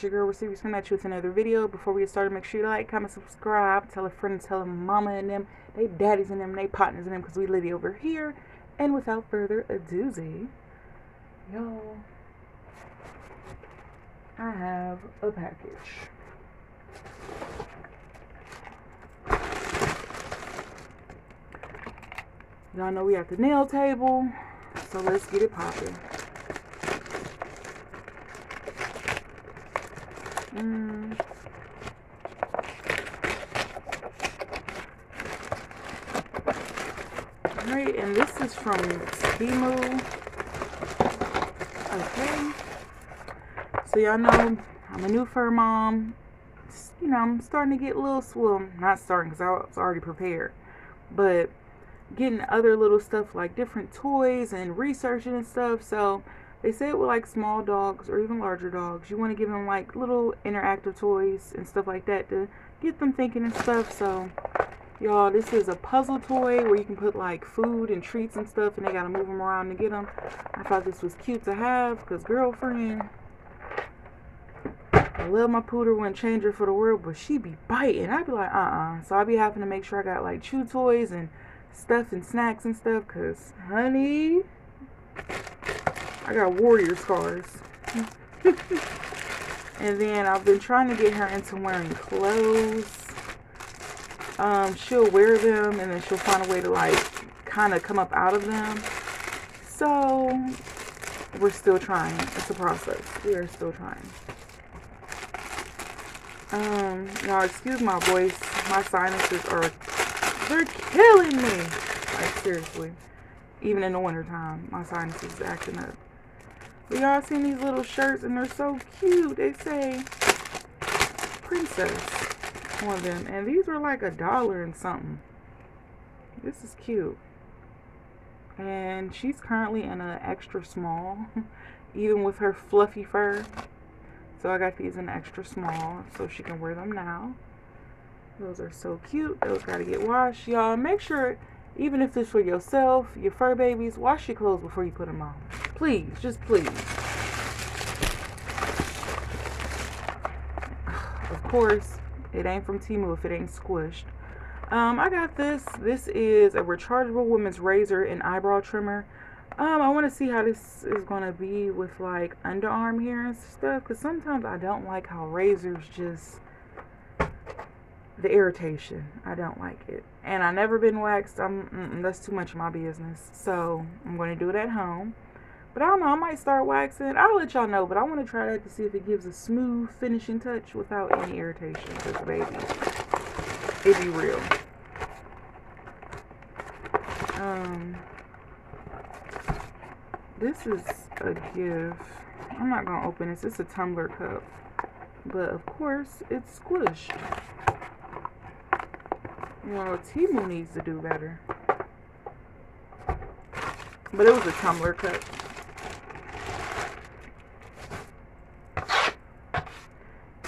your girl Receivers coming at you with another video. Before we get started, make sure you like, comment, subscribe, tell a friend, tell a mama and them, they daddies and them, they partners and them, because we lady over here. And without further ado, yo, I have a package. Y'all know we at the nail table, so let's get it popping. Alright, and this is from Temu. Okay. So y'all know I'm a new fur mom. You know, I'm starting to get a little, well, not starting because I was already prepared, but getting other little stuff like different toys and researching and stuff. So they say with like small dogs or even larger dogs, you want to give them like little interactive toys and stuff like that to get them thinking and stuff. So y'all, this is a puzzle toy where you can put like food and treats and stuff, and they gotta move them around to get them. I thought this was cute to have because girlfriend, I love my poodle, wouldn't change her for the world, but she be biting. I'd be like, so I be having to make sure I got like chew toys and stuff and snacks and stuff, because honey, I got warrior scars. And then I've been trying to get her into wearing clothes. She'll wear them and then she'll find a way to like kind of come up out of them. So we're still trying. It's a process. We are still trying. Y'all excuse my voice. My sinuses are, they're killing me. Like seriously. Even in the wintertime, my sinuses is acting up. But y'all seen these little shirts and they're so cute. They say princess on them. And these were like $1 and something. This is cute. And she's currently in an extra small. Even with her fluffy fur. So I got these in extra small so she can wear them now. Those are so cute. Those gotta get washed. Y'all make sure, even if this for yourself, your fur babies, wash your clothes before you put them on. Please, just please. Of course, it ain't from Temu if it ain't squished. I got this. This is a rechargeable women's razor and eyebrow trimmer. I want to see how this is going to be with like underarm hair and stuff, because sometimes I don't like how razors just, the irritation, I don't like it. And I never been waxed. That's too much of my business. So I'm going to do it at home. But I don't know, I might start waxing. I'll let y'all know, but I want to try that to see if it gives a smooth finishing touch without any irritation, because baby, it be real. This is a gift. I'm not going to open this. It's a tumbler cup. But of course, it's squished. You know, Temu needs to do better. But it was a tumbler cup.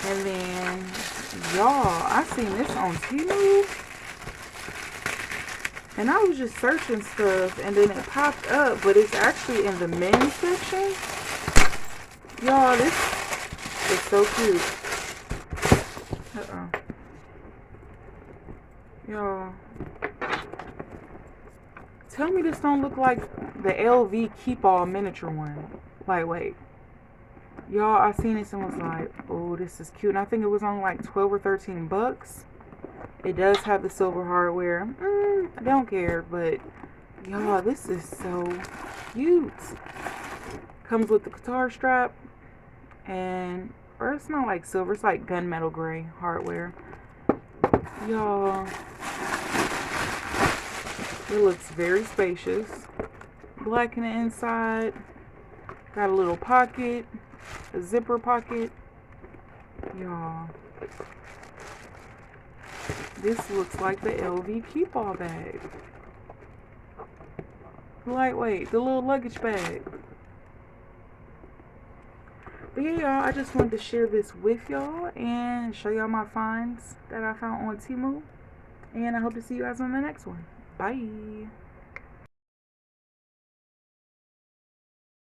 And then, y'all, I seen this on Temu. And I was just searching stuff, and then it popped up, but it's actually in the men's section. Y'all, this is so cute. Y'all, tell me this don't look like the LV Keep All miniature one. Like, wait. Y'all, I seen this and was like, oh, this is cute. And I think it was on like 12 or 13 bucks. It does have the silver hardware. I don't care, but y'all, this is so cute. Comes with the guitar strap, and or it's not like silver, it's like gunmetal gray hardware. Y'all, it looks very spacious. Black in the inside. Got a little pocket, a zipper pocket. Y'all, this looks like the LV Keep All bag. Lightweight, the little luggage bag. But yeah, y'all, I just wanted to share this with y'all and show y'all my finds that I found on Temu. And I hope to see you guys on the next one. Bye.